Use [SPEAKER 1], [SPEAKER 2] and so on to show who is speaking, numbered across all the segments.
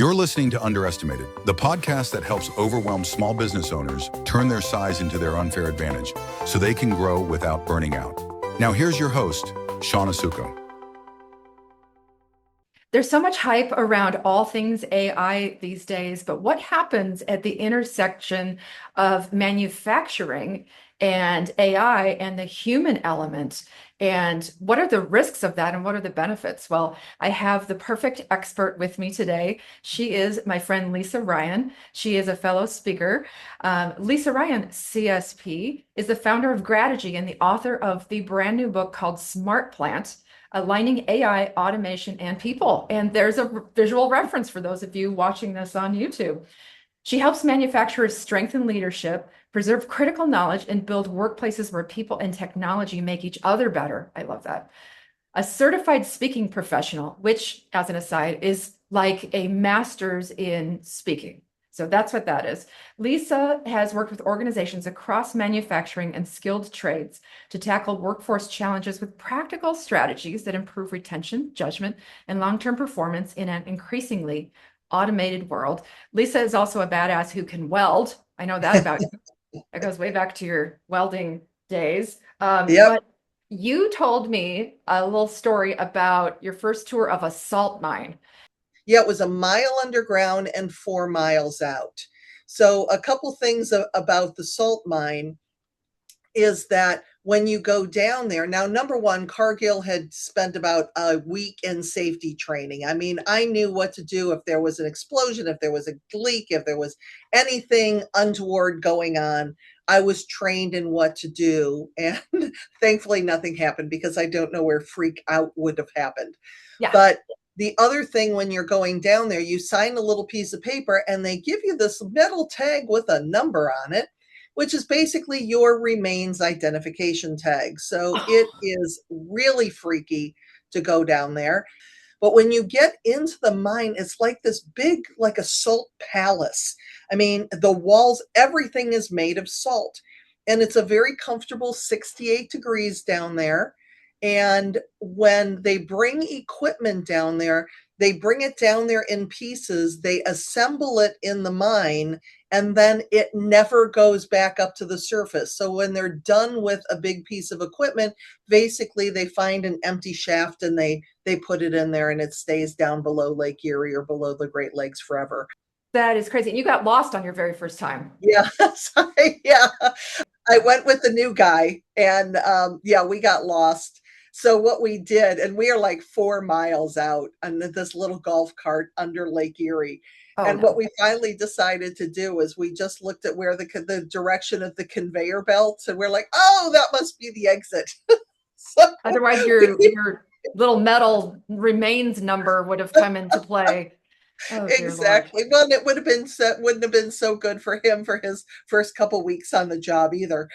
[SPEAKER 1] You're listening to Underestimated, the podcast that helps overwhelmed small business owners turn their size into their unfair advantage so they can grow without burning out. Now, here's your host, Sean Asuka.
[SPEAKER 2] There's so much hype around all things AI these days, but what happens at the intersection of manufacturing and AI and the human element? And what are the risks of that and what are the benefits? Well, I have the perfect expert with me today. She is my friend Lisa Ryan. She is a fellow speaker. Lisa Ryan, CSP, is the founder of Grategy and the author of the brand new book called Smart Plant: Aligning AI, Automation, and People. And there's a visual reference for those of you watching this on YouTube. She helps manufacturers strengthen leadership, preserve critical knowledge, and build workplaces where people and technology make each other better. I love that. A certified speaking professional, which, as an aside, is like a master's in speaking. So that's what that is. Lisa has worked with organizations across manufacturing and skilled trades to tackle workforce challenges with practical strategies that improve retention, judgment, and long-term performance in an increasingly automated world. Lisa is also a badass who can weld. I know that about you. That goes way back to your welding days. But you told me a little story about your first tour of a salt mine.
[SPEAKER 3] Yeah, it was a mile underground and 4 miles out. So a couple things about the salt mine is that when you go down there, now, number one, Cargill had spent about a week in safety training. I mean, I knew what to do if there was an explosion, if there was a leak, if there was anything untoward going on. I was trained in what to do. And thankfully, nothing happened because I don't know where freak out would have happened.
[SPEAKER 2] Yeah.
[SPEAKER 3] But the other thing, when you're going down there, you sign a little piece of paper and they give you this metal tag with a number on it, which is basically your remains identification tag. So it is really freaky to go down there. But when you get into the mine, it's like this big, like a salt palace. I mean, the walls, everything is made of salt. And it's a very comfortable 68 degrees down there. And when they bring equipment down there, they bring it down there in pieces, they assemble it in the mine, and then it never goes back up to the surface. So when they're done with a big piece of equipment, basically they find an empty shaft and they put it in there and it stays down below Lake Erie or below the Great Lakes forever.
[SPEAKER 2] That is crazy. And you got lost on your very first time.
[SPEAKER 3] Yeah, yeah. I went with the new guy and we got lost. So what we did, and we are like 4 miles out on this little golf cart under Lake Erie. What we finally decided to do is we just looked at where the direction of the conveyor belt, and we're like, oh, that must be the exit.
[SPEAKER 2] So otherwise your little metal remains number would have come into play.
[SPEAKER 3] Oh, exactly. Well, it wouldn't have been so good for him for his first couple weeks on the job either.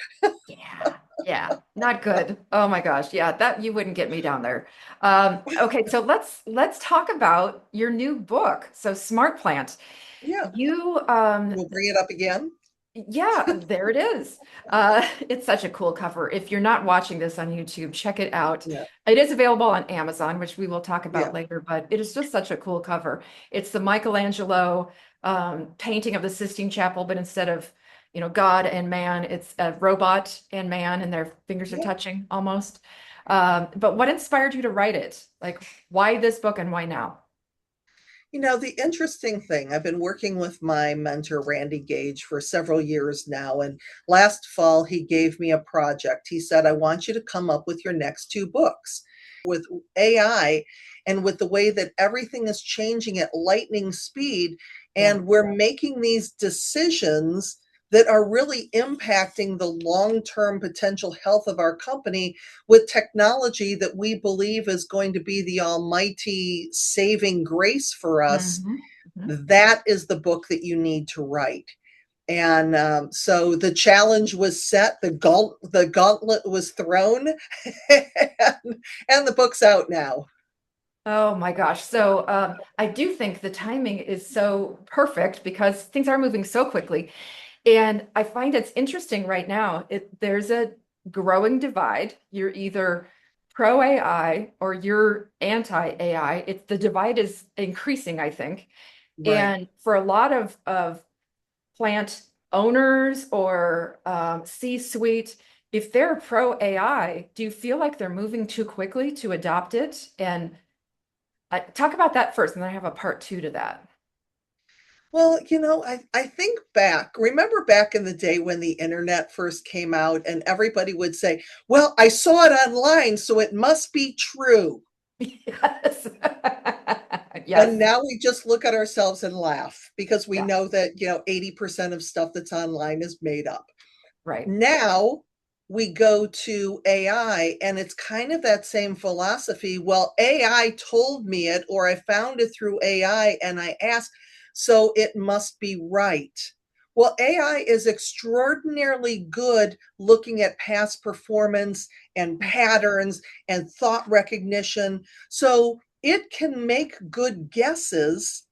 [SPEAKER 2] Yeah, not good. Oh my gosh. Yeah, that you wouldn't get me down there. Okay, so let's talk about your new book. So Smart Plant.
[SPEAKER 3] Yeah.
[SPEAKER 2] You
[SPEAKER 3] we'll bring it up again.
[SPEAKER 2] Yeah, there it is. It's such a cool cover. If you're not watching this on YouTube, check it out.
[SPEAKER 3] Yeah.
[SPEAKER 2] It is available on Amazon, which we will talk about later, but it is just such a cool cover. It's the Michelangelo painting of the Sistine Chapel, but instead of, God and man, it's a robot and man, and their fingers are touching almost. But what inspired you to write it? Like, why this book and why now?
[SPEAKER 3] The interesting thing, I've been working with my mentor, Randy Gage, for several years now. And last fall, he gave me a project. He said, I want you to come up with your next 2 books. With AI and with the way that everything is changing at lightning speed, and we're making these decisions that are really impacting the long-term potential health of our company with technology that we believe is going to be the almighty saving grace for us. That is the book that you need to write. And so the challenge was set, the gauntlet was thrown, and the book's out now.
[SPEAKER 2] Oh my gosh. So I do think the timing is so perfect because things are moving so quickly. And I find it's interesting right now. There's a growing divide. You're either pro AI or you're anti AI. The divide is increasing, I think.
[SPEAKER 3] Right.
[SPEAKER 2] And for a lot of plant owners or C-suite, if they're pro AI, do you feel like they're moving too quickly to adopt it? And talk about that first, and then I have a part two to that.
[SPEAKER 3] Well, I think back, remember back in the day when the internet first came out and everybody would say, well, I saw it online, so it must be true.
[SPEAKER 2] Yes.
[SPEAKER 3] And
[SPEAKER 2] Yes.
[SPEAKER 3] now we just look at ourselves and laugh because we
[SPEAKER 2] Yeah.
[SPEAKER 3] know that, 80% of stuff that's online is made up.
[SPEAKER 2] Right.
[SPEAKER 3] Now we go to AI and it's kind of that same philosophy. Well, AI told me it, or I found it through AI and I asked, so it must be right. Well, AI is extraordinarily good looking at past performance and patterns and thought recognition. So it can make good guesses,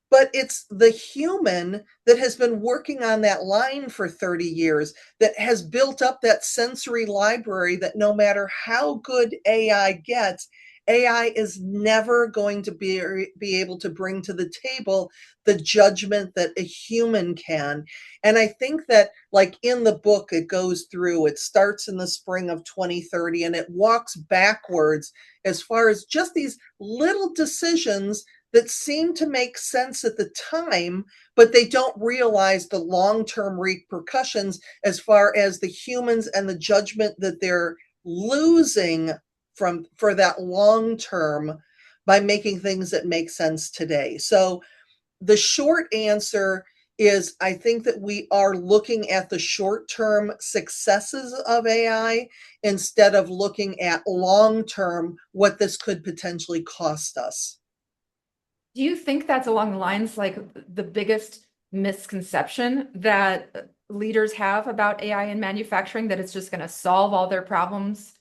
[SPEAKER 3] but it's the human that has been working on that line for 30 years that has built up that sensory library that no matter how good AI gets, AI is never going to be able to bring to the table the judgment that a human can. And I think that, like in the book, it goes through, it starts in the spring of 2030 and it walks backwards as far as just these little decisions that seem to make sense at the time, but they don't realize the long term repercussions as far as the humans and the judgment that they're losing from for that long term by making things that make sense today. So the short answer is I think that we are looking at the short term successes of AI instead of looking at long term what this could potentially cost us.
[SPEAKER 2] Do you think that's along the lines like the biggest misconception that leaders have about AI in manufacturing, that it's just going to solve all their problems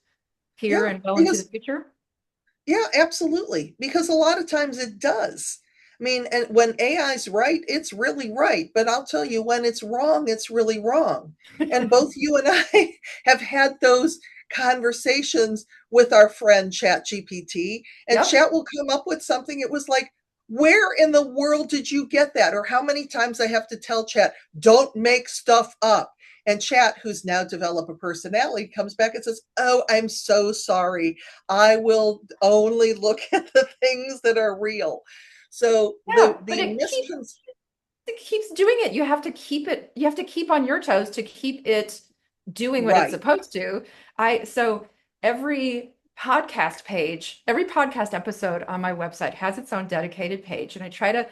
[SPEAKER 2] here
[SPEAKER 3] Yeah,
[SPEAKER 2] and well into the
[SPEAKER 3] because
[SPEAKER 2] future?
[SPEAKER 3] yeah, absolutely. Because a lot of times it does. I mean, and when AI's right, it's really right. But I'll tell you, when it's wrong, it's really wrong. And both you and I have had those conversations with our friend ChatGPT, and
[SPEAKER 2] Yep.
[SPEAKER 3] Chat will come up with something. It was like, where in the world did you get that? Or how many times I have to tell Chat, don't make stuff up. And Chat, who's now developed a personality, comes back and says, oh, I'm so sorry. I will only look at the things that are real. So
[SPEAKER 2] Yeah, but
[SPEAKER 3] the misconception,
[SPEAKER 2] it keeps doing it. You have to keep it, you have to keep on your toes to keep it doing what it's
[SPEAKER 3] right?
[SPEAKER 2] supposed to. So every podcast page, every podcast episode on my website has its own dedicated page, and I try to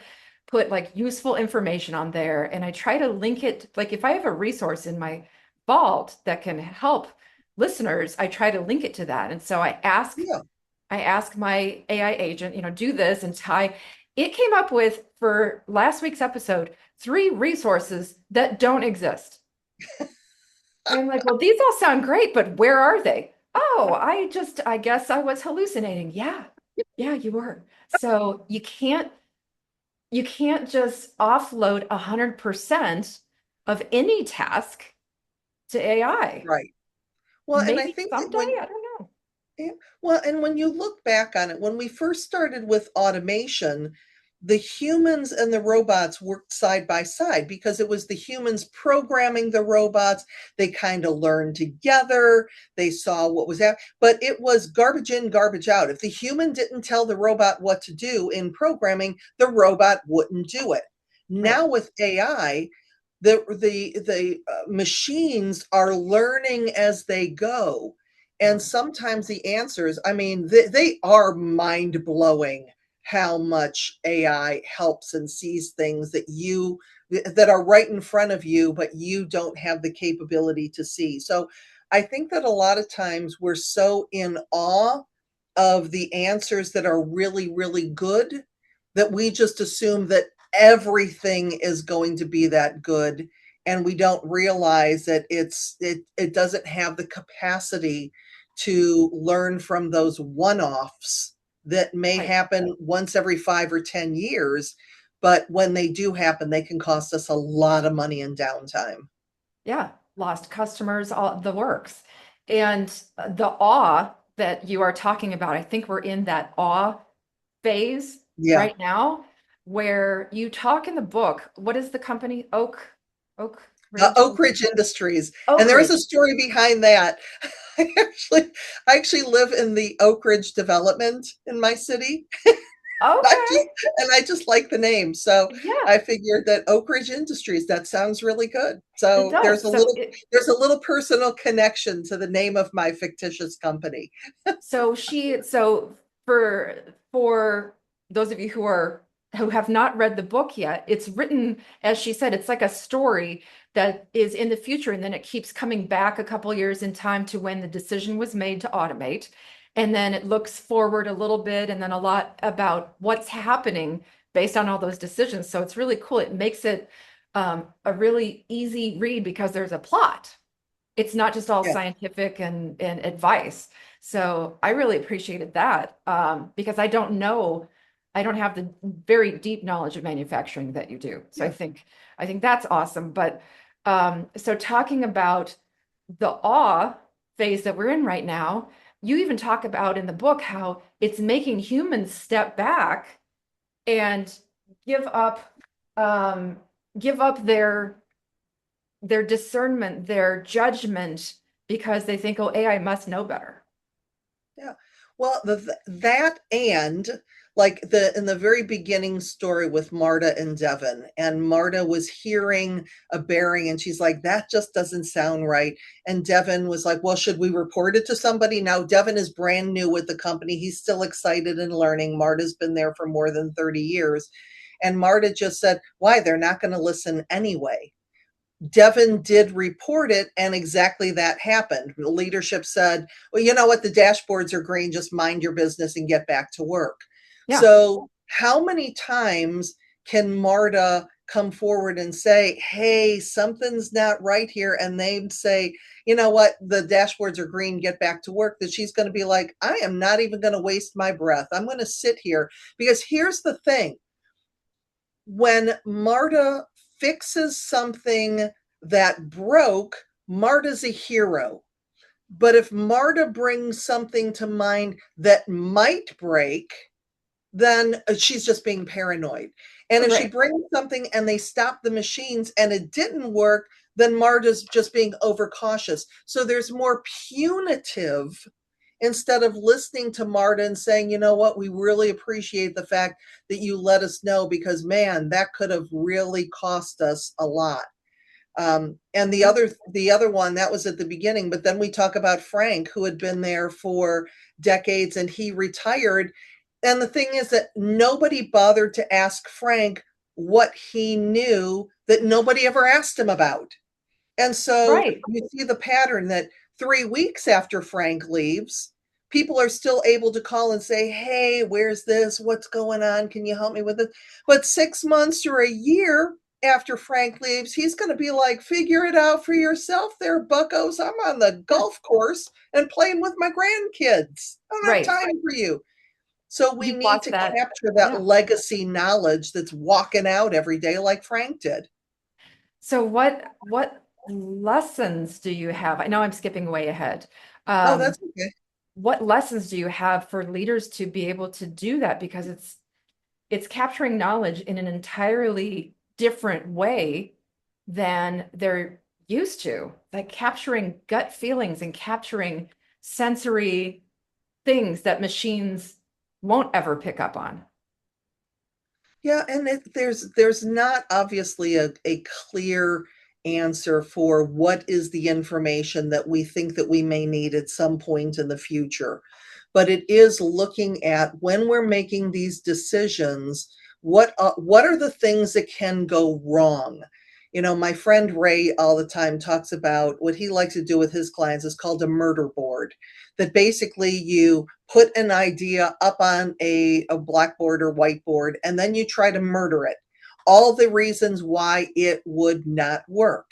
[SPEAKER 2] put like useful information on there, and I try to link it. Like if I have a resource in my vault that can help listeners, I try to link it to that. And so
[SPEAKER 3] Yeah.
[SPEAKER 2] I ask my AI agent, do this and tie. It came up with, for last week's episode, 3 resources that don't exist. And I'm like, well, these all sound great, but where are they? Oh, I guess I was hallucinating. Yeah. Yeah, you were. So you can't just offload 100% of any task to AI.
[SPEAKER 3] Right. Well, and I
[SPEAKER 2] Maybe
[SPEAKER 3] think that
[SPEAKER 2] someday, I don't know.
[SPEAKER 3] yeah, well, and when you look back on it, when we first started with automation, the humans and the robots worked side by side because it was the humans programming the robots. They kind of learned together. They saw what was happening, but it was garbage in, garbage out. If the human didn't tell the robot what to do in programming, the robot wouldn't do it.
[SPEAKER 2] Right.
[SPEAKER 3] Now with AI, the machines are learning as they go,
[SPEAKER 2] Yeah.
[SPEAKER 3] and sometimes the answers, I mean, they are mind blowing how much AI helps and sees things that are right in front of you, but you don't have the capability to see. So I think that a lot of times we're so in awe of the answers that are really, really good that we just assume that everything is going to be that good. And we don't realize that it doesn't have the capacity to learn from those one-offs that may
[SPEAKER 2] Right.
[SPEAKER 3] happen once every 5 or 10 years, but when they do happen, they can cost us a lot of money in downtime.
[SPEAKER 2] Yeah, lost customers, all the works. And the awe that you are talking about, I think we're in that awe phase
[SPEAKER 3] Yeah,
[SPEAKER 2] right now, where you talk in the book. What is the company? Oak Ridge,
[SPEAKER 3] Oak Ridge Industries, and
[SPEAKER 2] Oak
[SPEAKER 3] there is a
[SPEAKER 2] Ridge.
[SPEAKER 3] story behind that. I actually live in the Oak Ridge development in my city. I just
[SPEAKER 2] Okay.
[SPEAKER 3] and I just like the name, so
[SPEAKER 2] Yeah,
[SPEAKER 3] I figured that Oak Ridge Industries, that sounds really good.
[SPEAKER 2] it
[SPEAKER 3] So
[SPEAKER 2] does.
[SPEAKER 3] there's a little personal connection to the name of my fictitious company.
[SPEAKER 2] So for those of you who have not read the book yet, it's written, as she said, it's like a story that is in the future, and then it keeps coming back a couple years in time to when the decision was made to automate. And then it looks forward a little bit and then a lot about what's happening based on all those decisions. So it's really cool. It makes it a really easy read because there's a plot. It's not just all
[SPEAKER 3] Yeah.
[SPEAKER 2] scientific and advice. So I really appreciated that because I don't have the very deep knowledge of manufacturing that you do. So
[SPEAKER 3] Yeah.
[SPEAKER 2] I think that's awesome. But so talking about the awe phase that we're in right now, you even talk about in the book how it's making humans step back and give up um, give up their discernment, their judgment, because they think, oh, AI must know better.
[SPEAKER 3] Yeah. Well, that and like the in the very beginning story with Marta and Devin, and Marta was hearing a bearing and she's like, that just doesn't sound right. And Devin was like, well, should we report it to somebody? Now, Devin is brand new with the company. He's still excited and learning. Marta's been there for more than 30 years. And Marta just said, why? They're not going to listen anyway. Devin did report it, and exactly that happened. The leadership said, well, you know what? The dashboards are green. Just mind your business and get back to work.
[SPEAKER 2] Yeah,
[SPEAKER 3] So, how many times can Marta come forward and say, hey, something's not right here? And they'd say, you know what? The dashboards are green. Get back to work. That she's going to be like, I am not even going to waste my breath. I'm going to sit here because here's the thing, when Marta fixes something that broke, Marta's a hero. But if Marta brings something to mind that might break, then she's just being paranoid. And if she
[SPEAKER 2] right,
[SPEAKER 3] brings something and they stop the machines and it didn't work, then Marta's just being overcautious. So there's more punitive instead of listening to Marta and saying, you know what, we really appreciate the fact that you let us know because, man, that could have really cost us a lot. And
[SPEAKER 2] yeah,
[SPEAKER 3] the other one that was at the beginning, but then we talk about Frank, who had been there for decades and he retired. And the thing is that nobody bothered to ask Frank what he knew that nobody ever asked him about. And so
[SPEAKER 2] right.
[SPEAKER 3] you see the pattern that 3 weeks after Frank leaves, people are still able to call and say, hey, where's this? What's going on? Can you help me with it? But 6 months or a year after Frank leaves, he's going to be like, figure it out for yourself there, buckos. I'm on the
[SPEAKER 2] Yeah,
[SPEAKER 3] golf course and playing with my grandkids. I don't have
[SPEAKER 2] right.
[SPEAKER 3] time for you. So we
[SPEAKER 2] You've
[SPEAKER 3] need
[SPEAKER 2] lost
[SPEAKER 3] to
[SPEAKER 2] that.
[SPEAKER 3] capture that
[SPEAKER 2] Yeah.
[SPEAKER 3] legacy knowledge that's walking out every day like Frank did.
[SPEAKER 2] So what lessons do you have? I know I'm skipping way ahead.
[SPEAKER 3] Oh,
[SPEAKER 2] Um,
[SPEAKER 3] that's okay.
[SPEAKER 2] what lessons do you have for leaders to be able to do that? Because it's capturing knowledge in an entirely different way than they're used to, like capturing gut feelings and capturing sensory things that machines won't ever pick up on.
[SPEAKER 3] Yeah, and there's not obviously a clear answer for what is the information that we think that we may need at some point in the future. But it is looking at when we're making these decisions, what are the things that can go wrong? You know, my friend Ray all the time talks about what he likes to do with his clients is called a murder board. That basically you put an idea up on a blackboard or whiteboard, and then you try to murder it. All the reasons why it would not work.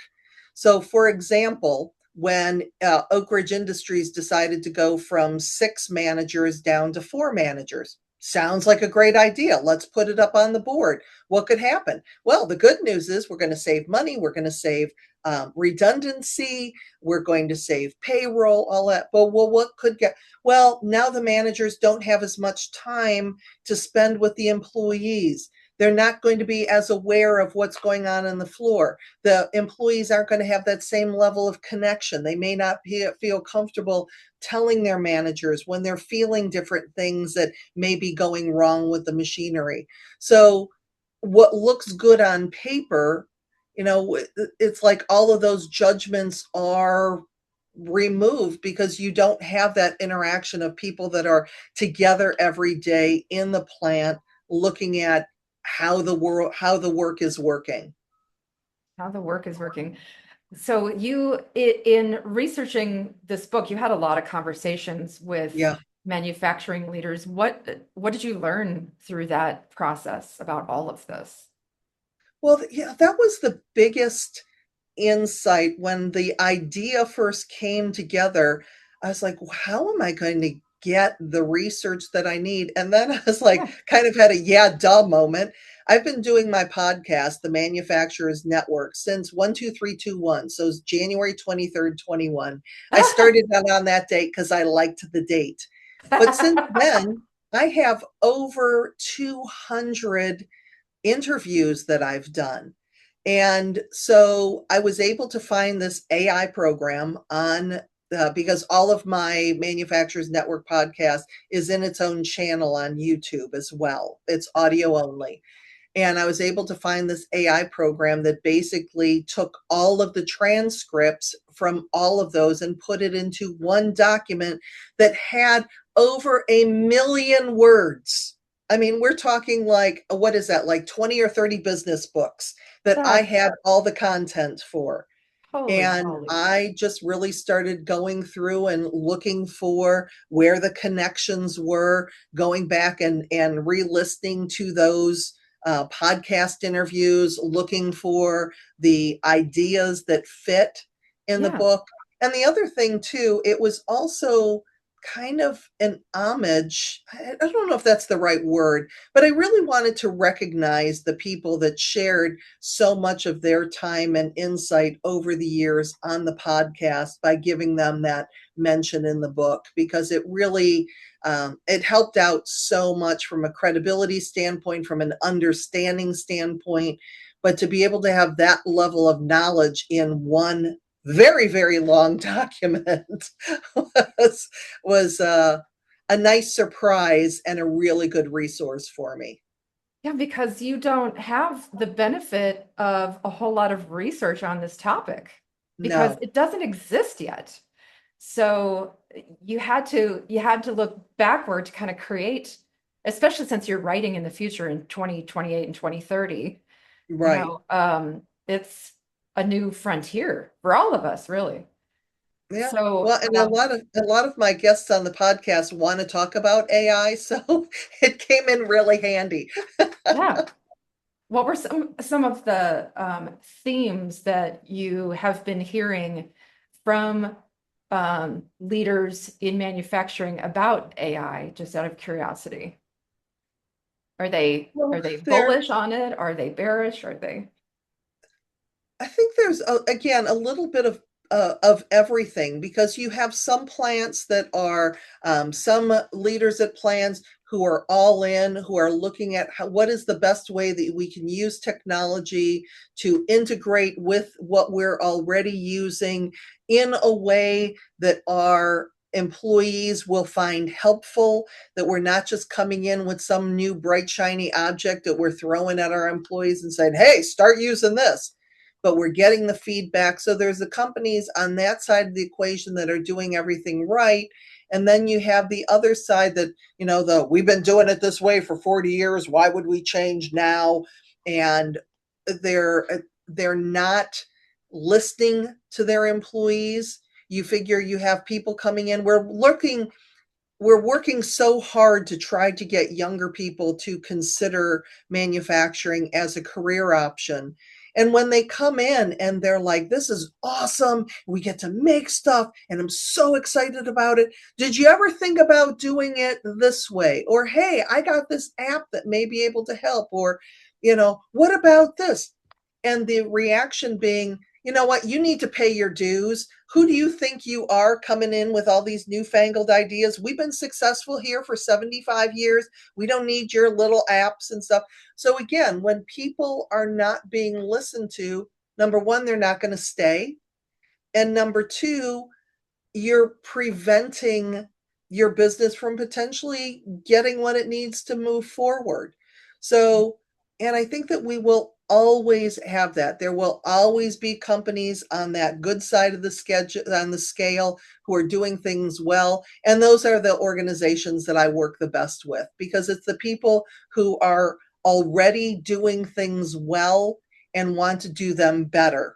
[SPEAKER 3] So, for example, when Oak Ridge Industries decided to go from 6 managers down to 4 managers, sounds like a great idea. Let's put it up on the board. What could happen? Well, the good news is we're going to save money. We're going to save redundancy. We're going to save payroll, all that. But well, what could get? Well, now the managers don't have as much time to spend with the employees. They're not going to be as aware of what's going on the floor. The employees aren't going to have that same level of connection. They may not feel comfortable telling their managers when they're feeling different things that may be going wrong with the machinery. So what looks good on paper, it's like all of those judgments are removed because you don't have that interaction of people that are together every day in the plant looking at how the work is working.
[SPEAKER 2] How the work is working. So in researching this book, you had a lot of conversations with
[SPEAKER 3] Yeah.
[SPEAKER 2] manufacturing leaders. What did you learn through that process about all of this?
[SPEAKER 3] Well, yeah, that was the biggest insight when the idea first came together. I was like, "Well, how am I going to get the research that I need?" And then I was like,
[SPEAKER 2] Yeah.
[SPEAKER 3] kind of had a yeah, duh moment. I've been doing my podcast, The Manufacturers Network, since 12321. So it's January 23rd, 21. I started on that date because I liked the date. But since then, I have over 200 interviews that I've done. And so I was able to find this AI program on because all of my Manufacturers Network podcast is in its own channel on YouTube as well. It's audio only. And I was able to find this AI program that basically took all of the transcripts from all of those and put it into one document that had over 1,000,000 words. I mean, we're talking like, what is that, like 20 or 30 business books that I
[SPEAKER 2] That's
[SPEAKER 3] had all the content for.
[SPEAKER 2] holy
[SPEAKER 3] And
[SPEAKER 2] moly.
[SPEAKER 3] I just really started going through and looking for where the connections were, going back and re-listening to those podcast interviews, looking for the ideas that fit in the
[SPEAKER 2] Yeah.
[SPEAKER 3] book. And the other thing, too, it was also kind of an homage. I don't know if that's the right word, but I really wanted to recognize the people that shared so much of their time and insight over the years on the podcast by giving them that mention in the book, because it really it helped out so much from a credibility standpoint, from an understanding standpoint. But to be able to have that level of knowledge in one very, very long document was a nice surprise and a really good resource for me.
[SPEAKER 2] Yeah, because you don't have the benefit of a whole lot of research on this topic because
[SPEAKER 3] No,
[SPEAKER 2] it doesn't exist yet. So you had to look backward to kind of create, especially since you're writing in the future in 2028 and 2030,
[SPEAKER 3] right.
[SPEAKER 2] it's a new frontier for all of us, really.
[SPEAKER 3] Yeah.
[SPEAKER 2] So,
[SPEAKER 3] Well, and a lot of my guests on the podcast want to talk about AI, so it came in really handy.
[SPEAKER 2] yeah. What were some of the themes that you have been hearing from leaders in manufacturing about AI, just out of curiosity? Are they
[SPEAKER 3] Well,
[SPEAKER 2] are they
[SPEAKER 3] there
[SPEAKER 2] bullish on it? Are they bearish? Are they?
[SPEAKER 3] I think there's again a little bit of everything, because you have some plants that are some leaders at plants who are all in, who are looking at what is the best way that we can use technology to integrate with what we're already using in a way that our employees will find helpful, that we're not just coming in with some new bright shiny object that we're throwing at our employees and saying, hey, start using this, but we're getting the feedback. So there's the companies on that side of the equation that are doing everything right. And then you have the other side that, we've been doing it this way for 40 years. Why would we change now? And they're not listening to their employees. You figure you have people coming in. We're working so hard to try to get younger people to consider manufacturing as a career option. And when they come in and they're like, this is awesome, we get to make stuff, and I'm so excited about it. Did you ever think about doing it this way? Or, hey, I got this app that may be able to help. Or, what about this? And the reaction being, you know what, you need to pay your dues. Who do you think you are coming in with all these newfangled ideas? We've been successful here for 75 years. We don't need your little apps and stuff. So again, when people are not being listened to, number one, they're not going to stay. And number two, you're preventing your business from potentially getting what it needs to move forward. So, and I think that we will always have that. There will always be companies on that good side of the schedule, on the scale, who are doing things well. And those are the organizations that I work the best with, because it's the people who are already doing things well and want to do them better.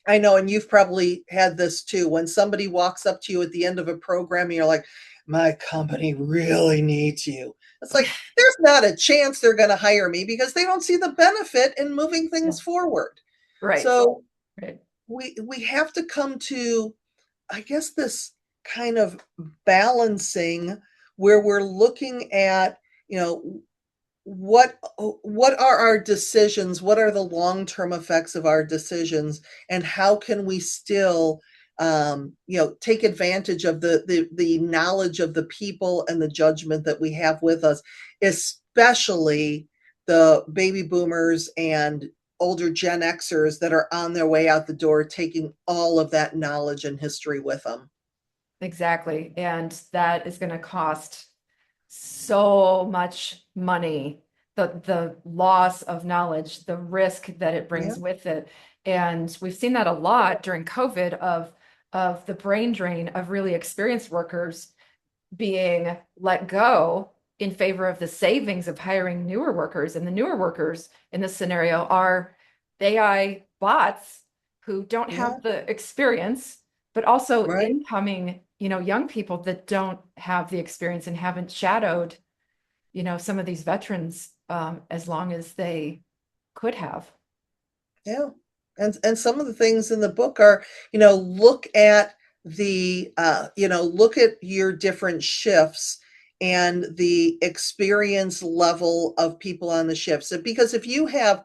[SPEAKER 3] I know, and you've probably had this too. When somebody walks up to you at the end of a program and you're like, my company really needs you. It's like, there's not a chance they're going to hire me because they don't see the benefit in moving things forward.
[SPEAKER 2] Right.
[SPEAKER 3] So
[SPEAKER 2] Right.
[SPEAKER 3] we have to come to, I guess, this kind of balancing where we're looking at, you know, what are our decisions, what are the long-term effects of our decisions, and how can we still take advantage of the knowledge of the people and the judgment that we have with us, especially the baby boomers and older Gen Xers that are on their way out the door, taking all of that knowledge and history with them.
[SPEAKER 2] Exactly. And that is going to cost so much money, the loss of knowledge, the risk that it brings with it. And we've seen that a lot during COVID of the brain drain of really experienced workers being let go in favor of the savings of hiring newer workers. And the newer workers in this scenario are AI bots who don't have the experience, but also incoming, young people that don't have the experience and haven't shadowed, some of these veterans as long as they could have.
[SPEAKER 3] Yeah. And some of the things in the book are, look at look at your different shifts and the experience level of people on the shifts. Because if you have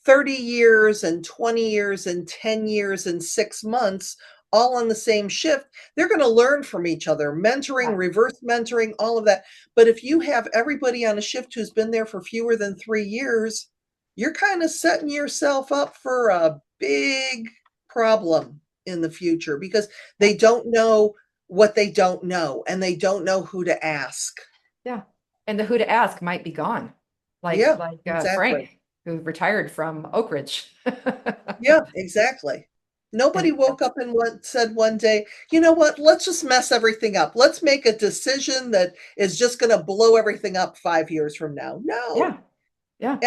[SPEAKER 3] 30 years and 20 years and 10 years and 6 months all on the same shift, they're going to learn from each other, mentoring, reverse mentoring, all of that. But if you have everybody on a shift who's been there for fewer than 3 years, you're kind of setting yourself up for a big problem in the future, because they don't know what they don't know, and they don't know who to ask.
[SPEAKER 2] Yeah. And the who to ask might be gone. Exactly. Frank, who retired from Oak Ridge.
[SPEAKER 3] Yeah, exactly. Nobody woke up and said one day, you know what, let's just mess everything up. Let's make a decision that is just going to blow everything up 5 years from now. No.
[SPEAKER 2] Yeah. Yeah.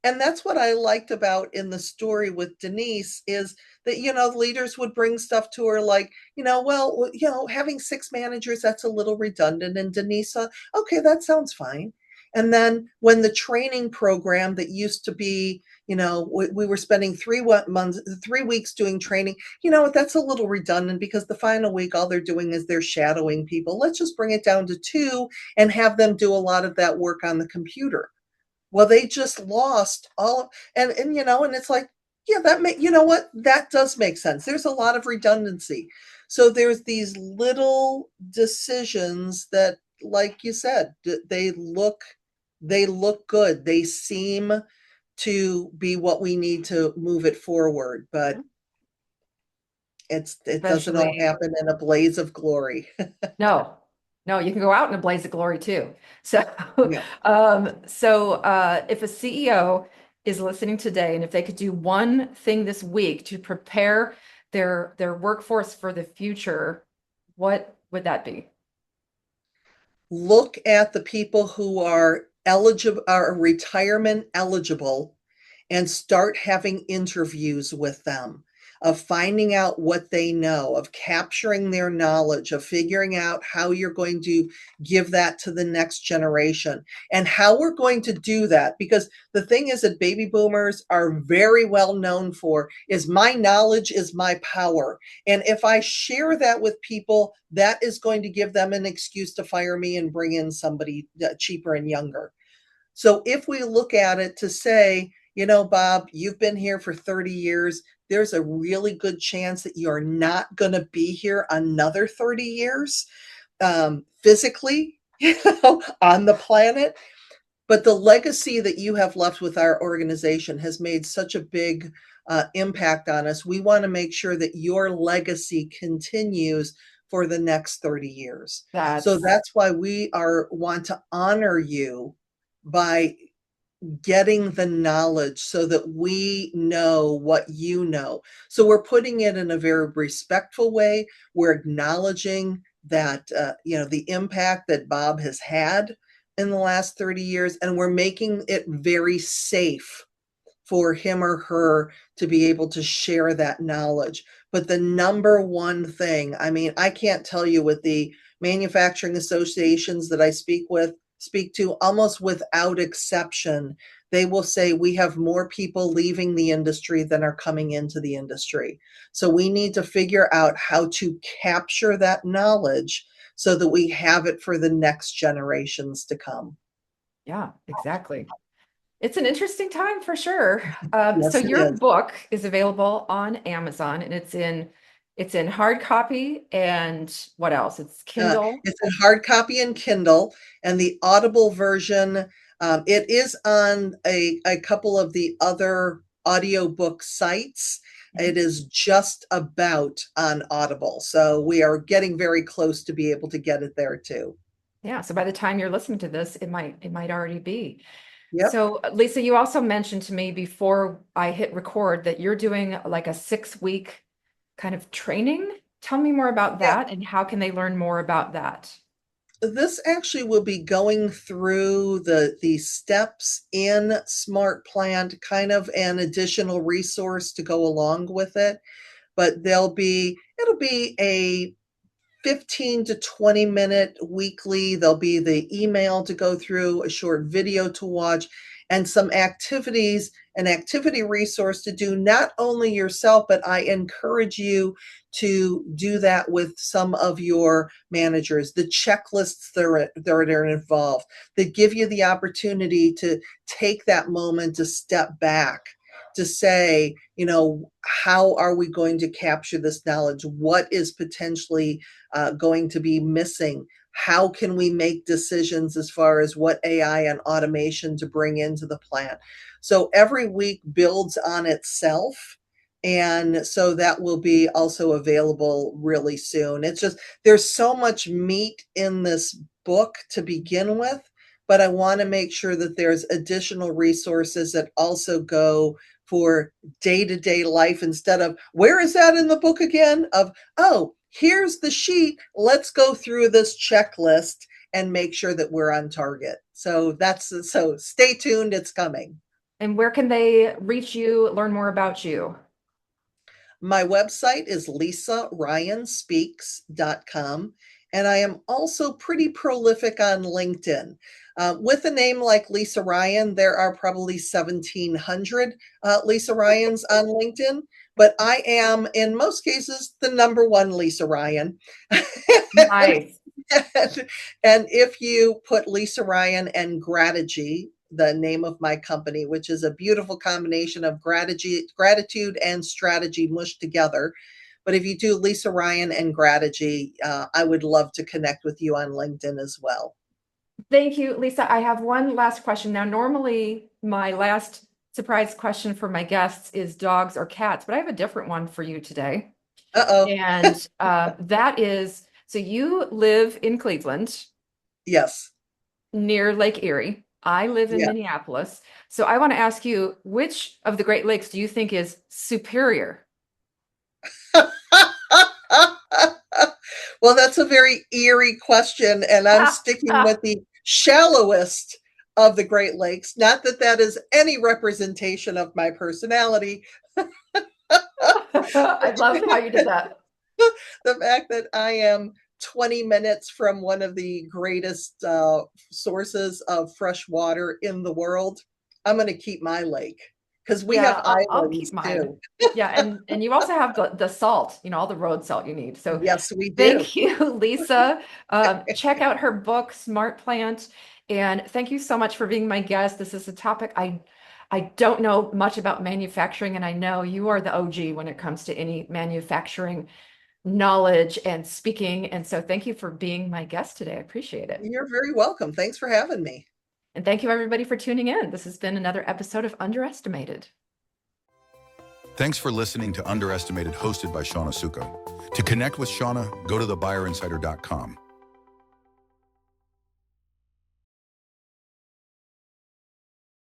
[SPEAKER 3] And that's what I liked about in the story with Denise, is that, leaders would bring stuff to her like, having 6 managers, that's a little redundant. And Denise, okay, that sounds fine. And then when the training program that used to be, we were spending 3 weeks doing training, that's a little redundant, because the final week, all they're doing is they're shadowing people. Let's just bring it down to 2 and have them do a lot of that work on the computer. Well, they just lost all, and it's like, yeah, that does make sense. There's a lot of redundancy. So there's these little decisions that, like you said, they look good. They seem to be what we need to move it forward, but it doesn't all happen in a blaze of glory.
[SPEAKER 2] No, you can go out in a blaze of glory too. So, if a CEO is listening today, and if they could do one thing this week to prepare their workforce for the future, what would that be?
[SPEAKER 3] Look at the people who are retirement eligible, and start having interviews with them, of finding out what they know, of capturing their knowledge, of figuring out how you're going to give that to the next generation, and how we're going to do that. Because the thing is that baby boomers are very well known for is, my knowledge is my power. And if I share that with people, that is going to give them an excuse to fire me and bring in somebody cheaper and younger. So if we look at it to say, Bob, you've been here for 30 years. There's a really good chance that you're not going to be here another 30 years physically, on the planet. But the legacy that you have left with our organization has made such a big impact on us. We want to make sure that your legacy continues for the next 30 years. So
[SPEAKER 2] That's
[SPEAKER 3] that's why we want to honor you by getting the knowledge so that we know what you know. So we're putting it in a very respectful way. We're acknowledging that, the impact that Bob has had in the last 30 years, and we're making it very safe for him or her to be able to share that knowledge. But the number one thing, I mean, I can't tell you, with the manufacturing associations that I speak to, almost without exception, they will say we have more people leaving the industry than are coming into the industry. So we need to figure out how to capture that knowledge so that we have it for the next generations to come.
[SPEAKER 2] yeah, exactly. It's an interesting time for sure. So
[SPEAKER 3] Yes, it
[SPEAKER 2] your
[SPEAKER 3] is.
[SPEAKER 2] book is available on Amazon, and it's in hard copy, and what else? It's Kindle.
[SPEAKER 3] It's in hard copy and Kindle, and the Audible version, it is on a couple of the other audiobook sites. It is just about on Audible. So we are getting very close to be able to get it there too.
[SPEAKER 2] Yeah, so by the time you're listening to this, it might already be.
[SPEAKER 3] Yep.
[SPEAKER 2] So Lisa, you also mentioned to me before I hit record that you're doing like a 6-week kind of training. Tell me more about
[SPEAKER 3] Yeah.
[SPEAKER 2] that, and how can they learn more about that?
[SPEAKER 3] This actually will be going through the steps in Smart Plant, kind of an additional resource to go along with it. But it'll be a 15 to 20-minute weekly. There'll be the email to go through, a short video to watch, and some activities, an activity resource to do not only yourself, but I encourage you to do that with some of your managers. The checklists that are involved, that give you the opportunity to take that moment to step back, to say, how are we going to capture this knowledge? What is potentially going to be missing? How can we make decisions as far as what AI and automation to bring into the plant? So every week builds on itself. And so that will be also available really soon. It's just, there's so much meat in this book to begin with, but I want to make sure that there's additional resources that also go for day-to-day life, instead of, where is that in the book again? Of, oh, here's the sheet. Let's go through this checklist and make sure that we're on target. So stay tuned. It's coming.
[SPEAKER 2] And where can they reach you, learn more about you?
[SPEAKER 3] My website is lisaryanspeaks.com. And I am also pretty prolific on LinkedIn. With a name like Lisa Ryan, there are probably 1,700 Lisa Ryans on LinkedIn, but I am, in most cases, the number one Lisa Ryan.
[SPEAKER 2] Nice.
[SPEAKER 3] And if you put Lisa Ryan and Grategy, the name of my company, which is a beautiful combination of gratitude and strategy mushed together. But if you do Lisa Ryan and Grategy, I would love to connect with you on LinkedIn as well.
[SPEAKER 2] Thank you, Lisa. I have one last question. Now, normally my last surprise question for my guests is dogs or cats, but I have a different one for you today.
[SPEAKER 3] Uh-oh.
[SPEAKER 2] And that is, so you live in Cleveland,
[SPEAKER 3] Yes.
[SPEAKER 2] near Lake Erie. I live in
[SPEAKER 3] Yeah.
[SPEAKER 2] Minneapolis. So I want to ask you, which of the Great Lakes do you think is superior?
[SPEAKER 3] Well, that's a very eerie question, and I'm sticking with the shallowest of the Great Lakes. Not that that is any representation of my personality.
[SPEAKER 2] I love how you did that.
[SPEAKER 3] The fact that I am 20 minutes from one of the greatest sources of fresh water in the world, I'm going to keep my lake, because we
[SPEAKER 2] Yeah,
[SPEAKER 3] have
[SPEAKER 2] I'll
[SPEAKER 3] islands
[SPEAKER 2] keep mine.
[SPEAKER 3] too.
[SPEAKER 2] Yeah, and you also have the salt, all the road salt you need. So
[SPEAKER 3] Yes, we do.
[SPEAKER 2] thank you, Lisa. Check out her book, Smart Plant. And thank you so much for being my guest. This is a topic I I don't know much about manufacturing, and I know you are the OG when it comes to any manufacturing knowledge and speaking. And so thank you for being my guest today. I appreciate it.
[SPEAKER 3] You're very welcome. Thanks for having me.
[SPEAKER 2] And thank you, everybody, for tuning in. This has been another episode of Underestimated.
[SPEAKER 1] Thanks for listening to Underestimated, hosted by Shauna Suko. To connect with Shauna, go to thebuyerinsider.com.